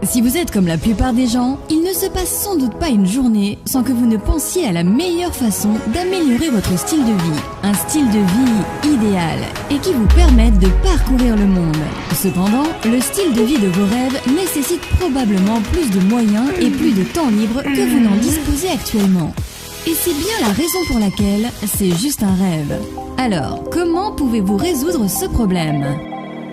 Si vous êtes comme la plupart des gens, il ne se passe sans doute pas une journée sans que vous ne pensiez à la meilleure façon d'améliorer votre style de vie. Un style de vie idéal et qui vous permette de parcourir le monde. Cependant, le style de vie de vos rêves nécessite probablement plus de moyens et plus de temps libre que vous n'en disposez actuellement. Et c'est bien la raison pour laquelle c'est juste un rêve. Alors, comment pouvez-vous résoudre ce problème ?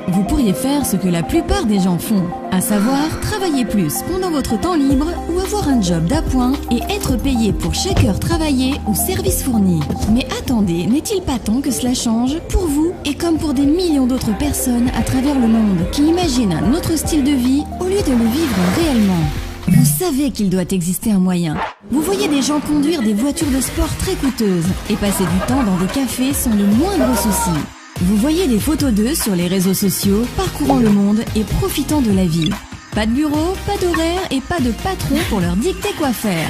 Vous pourriez faire ce que la plupart des gens font, à savoir travailler plus pendant votre temps libre ou avoir un job d'appoint et être payé pour chaque heure travaillée ou service fourni. Mais attendez, n'est-il pas temps que cela change pour vous et comme pour des millions d'autres personnes à travers le monde qui imaginent un autre style de vie au lieu de le vivre réellement ? Vous savez qu'il doit exister un moyen. Vous voyez des gens conduire des voitures de sport très coûteuses et passer du temps dans des cafés sans le moindre souci. Vous voyez des photos d'eux sur les réseaux sociaux, parcourant le monde et profitant de la vie. Pas de bureau, pas d'horaire et pas de patron pour leur dicter quoi faire.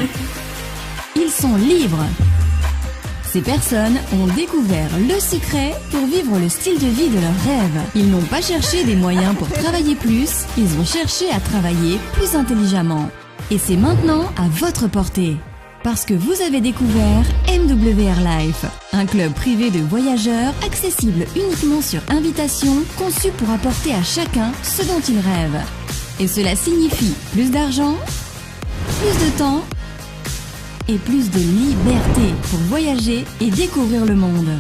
Ils sont libres. Ces personnes ont découvert le secret pour vivre le style de vie de leurs rêves. Ils n'ont pas cherché des moyens pour travailler plus, ils ont cherché à travailler plus intelligemment. Et c'est maintenant à votre portée. Parce que vous avez découvert MWR Life, un club privé de voyageurs accessible uniquement sur invitation, conçu pour apporter à chacun ce dont il rêve. Et cela signifie plus d'argent, plus de temps et plus de liberté pour voyager et découvrir le monde.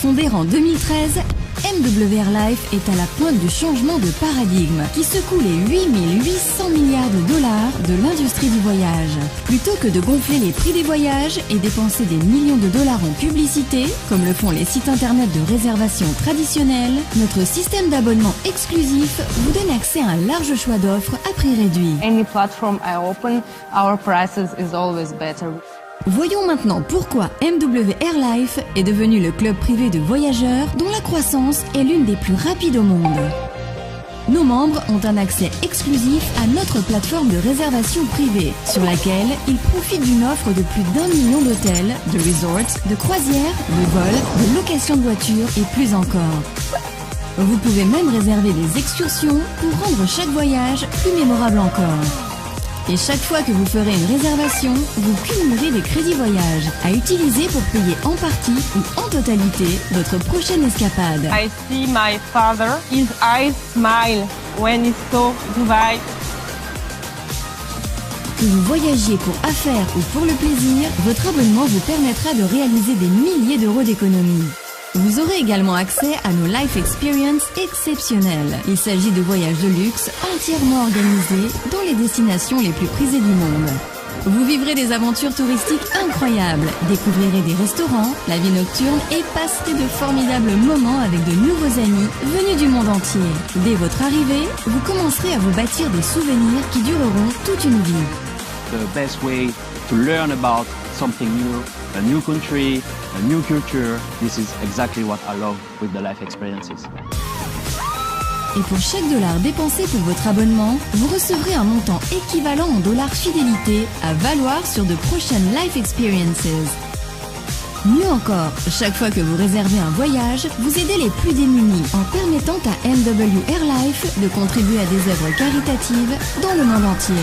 Fondé en 2013, MWR Life est à la pointe du changement de paradigme qui secoue les 8800 milliards de dollars de l'industrie du voyage. Plutôt que de gonfler les prix des voyages et dépenser des millions de dollars en publicité, comme le font les sites internet de réservation traditionnels, notre système d'abonnement exclusif vous donne accès à un large choix d'offres à prix réduit. Any platform I open, our prices is always better. Voyons maintenant pourquoi MWR Life est devenu le club privé de voyageurs dont la croissance est l'une des plus rapides au monde. Nos membres ont un accès exclusif à notre plateforme de réservation privée, sur laquelle ils profitent d'une offre de plus d'1 million d'hôtels, de resorts, de croisières, de vols, de locations de voitures et plus encore. Vous pouvez même réserver des excursions pour rendre chaque voyage plus mémorable encore. Et chaque fois que vous ferez une réservation, vous cumulerez des crédits voyage à utiliser pour payer en partie ou en totalité votre prochaine escapade. I see my father, his eyes smile when he saw Dubai. Que vous voyagiez pour affaires ou pour le plaisir, votre abonnement vous permettra de réaliser des milliers d'euros d'économies. Vous aurez également accès à nos Life Experience exceptionnels. Il s'agit de voyages de luxe entièrement organisés dans les destinations les plus prisées du monde. Vous vivrez des aventures touristiques incroyables, découvrirez des restaurants, la vie nocturne et passerez de formidables moments avec de nouveaux amis venus du monde entier. Dès votre arrivée, vous commencerez à vous bâtir des souvenirs qui dureront toute une vie. The best way to learn about something new, a new country, a new culture. This is exactly what I love with the life experiences. Et pour chaque dollar dépensé pour votre abonnement, vous recevrez un montant équivalent en dollars fidélité à valoir sur de prochaines Life Experiences. Mieux encore, chaque fois que vous réservez un voyage, vous aidez les plus démunis en permettant à MWR Life de contribuer à des œuvres caritatives dans le monde entier.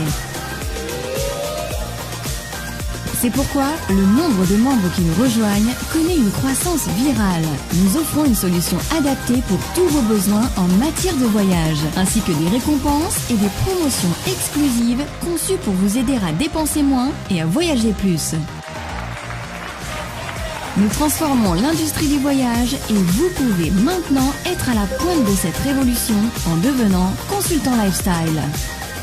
C'est pourquoi le nombre de membres qui nous rejoignent connaît une croissance virale. Nous offrons une solution adaptée pour tous vos besoins en matière de voyage, ainsi que des récompenses et des promotions exclusives conçues pour vous aider à dépenser moins et à voyager plus. Nous transformons l'industrie du voyage et vous pouvez maintenant être à la pointe de cette révolution en devenant consultant lifestyle.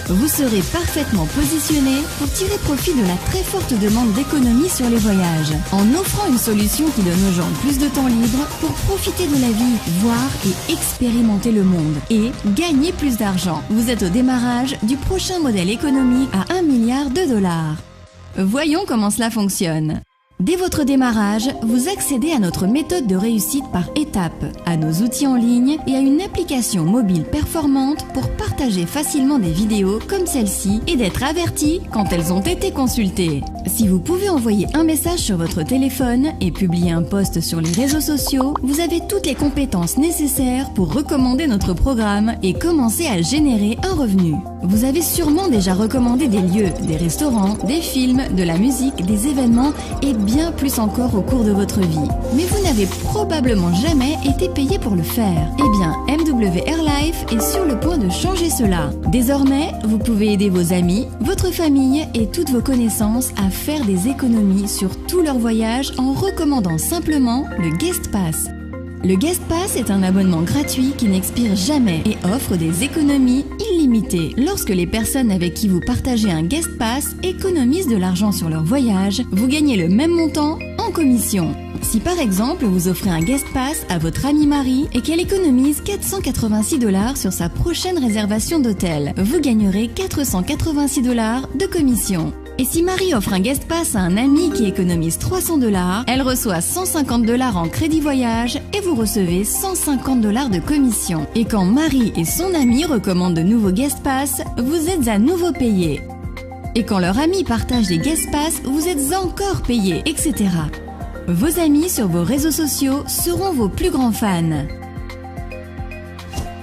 Vous serez parfaitement positionné pour tirer profit de la très forte demande d'économie sur les voyages, en offrant une solution qui donne aux gens plus de temps libre pour profiter de la vie, voir et expérimenter le monde, et gagner plus d'argent. Vous êtes au démarrage du prochain modèle économique à 1 milliard de dollars. Voyons comment cela fonctionne. Dès votre démarrage, vous accédez à notre méthode de réussite par étapes, à nos outils en ligne et à une application mobile performante pour partager facilement des vidéos comme celle-ci et d'être averti quand elles ont été consultées. Si vous pouvez envoyer un message sur votre téléphone et publier un post sur les réseaux sociaux, vous avez toutes les compétences nécessaires pour recommander notre programme et commencer à générer un revenu. Vous avez sûrement déjà recommandé des lieux, des restaurants, des films, de la musique, des événements et bien plus encore au cours de votre vie. Mais vous n'avez probablement jamais été payé pour le faire. Eh bien, MW Airlife est sur le point de changer cela. Désormais, vous pouvez aider vos amis, votre famille et toutes vos connaissances à faire des économies sur tous leurs voyages en recommandant simplement le Guest Pass. Le Guest Pass est un abonnement gratuit qui n'expire jamais et offre des économies illimitées. Lorsque les personnes avec qui vous partagez un Guest Pass économisent de l'argent sur leur voyage, vous gagnez le même montant en commission. Si par exemple vous offrez un Guest Pass à votre amie Marie et qu'elle économise 486 $ sur sa prochaine réservation d'hôtel, vous gagnerez 486 $ de commission. Et si Marie offre un Guest Pass à un ami qui économise 300 $, elle reçoit 150 $ en crédit voyage et vous recevez 150 $ de commission. Et quand Marie et son ami recommandent de nouveaux Guest Pass, vous êtes à nouveau payé. Et quand leur ami partage des Guest Pass, vous êtes encore payé, etc. Vos amis sur vos réseaux sociaux seront vos plus grands fans.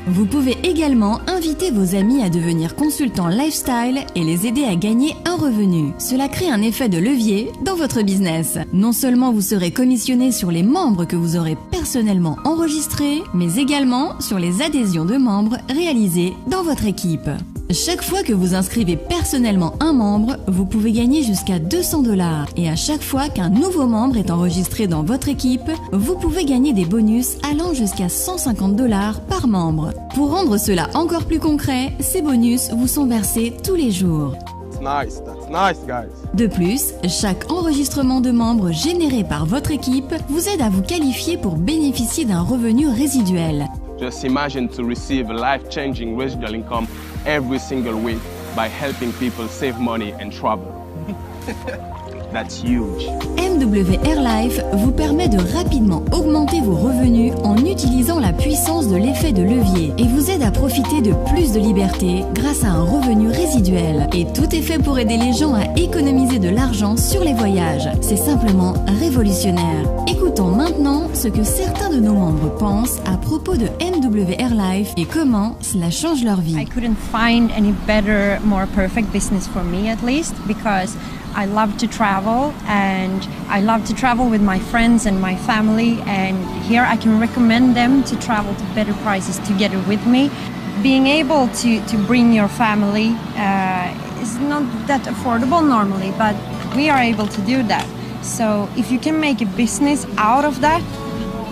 Vous pouvez également inviter vos amis à devenir consultants lifestyle et les aider à gagner un revenu. Cela crée un effet de levier dans votre business. Non seulement vous serez commissionné sur les membres que vous aurez personnellement enregistrés, mais également sur les adhésions de membres réalisées dans votre équipe. Chaque fois que vous inscrivez personnellement un membre, vous pouvez gagner jusqu'à 200 $. Et à chaque fois qu'un nouveau membre est enregistré dans votre équipe, vous pouvez gagner des bonus allant jusqu'à 150 $ par membre. Pour rendre cela encore plus concret, ces bonus vous sont versés tous les jours. That's nice, guys. De plus, chaque enregistrement de membres généré par votre équipe vous aide à vous qualifier pour bénéficier d'un revenu résiduel. Just imagine to receive a life-changing residual income every single week by helping people save money and travel. That's huge. MW Airlife vous permet de rapidement augmenter vos revenus en utilisant la puissance de l'effet de levier et vous aide à profiter de plus de liberté grâce à un revenu résiduel. Et tout est fait pour aider les gens à économiser de l'argent sur les voyages. C'est simplement révolutionnaire. Écoutons maintenant ce que certains de nos membres pensent à propos de MW Airlife et comment cela change leur vie. I couldn't find any better, more perfect business for me at least, because I love to travel and I love to travel with my friends and my family, and here I can recommend them to travel to better prices together with me. Being able to bring your family is not that affordable normally, but we are able to do that. So if you can make a business out of that,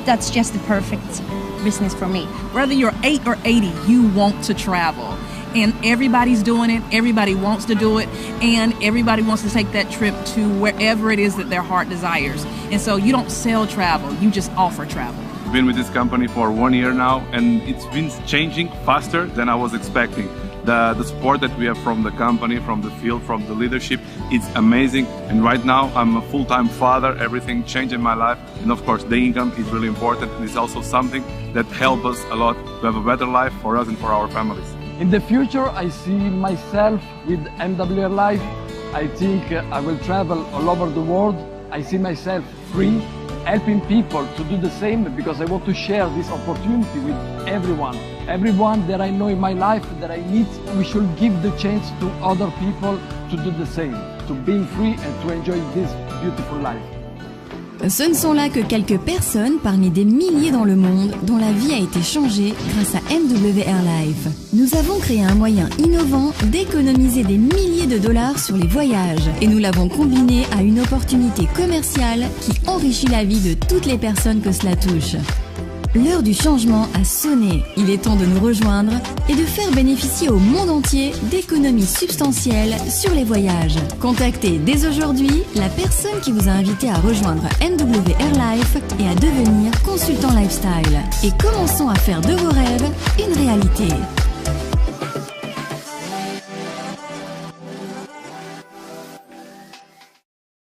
that's just the perfect business for me. Whether you're 8 or 80, you want to travel. And everybody's doing it, everybody wants to do it, and everybody wants to take that trip to wherever it is that their heart desires. And so you don't sell travel, you just offer travel. I've been with this company for 1 year now, and it's been changing faster than I was expecting. The support that we have from the company, from the field, from the leadership, it's amazing. And right now I'm a full-time father, everything changed in my life. And of course the income is really important, and it's also something that helps us a lot to have a better life for us and for our families. In the future, I see myself with MW Airlife. I think I will travel all over the world. I see myself free, helping people to do the same, because I want to share this opportunity with everyone. Everyone that I know in my life that I meet, we should give the chance to other people to do the same, to being free and to enjoy this beautiful life. Ce ne sont là que quelques personnes parmi des milliers dans le monde dont la vie a été changée grâce à MW Airlife. Nous avons créé un moyen innovant d'économiser des milliers de dollars sur les voyages et nous l'avons combiné à une opportunité commerciale qui enrichit la vie de toutes les personnes que cela touche. L'heure du changement a sonné. Il est temps de nous rejoindre et de faire bénéficier au monde entier d'économies substantielles sur les voyages. Contactez dès aujourd'hui la personne qui vous a invité à rejoindre MW Airlife et à devenir consultant lifestyle. Et commençons à faire de vos rêves une réalité.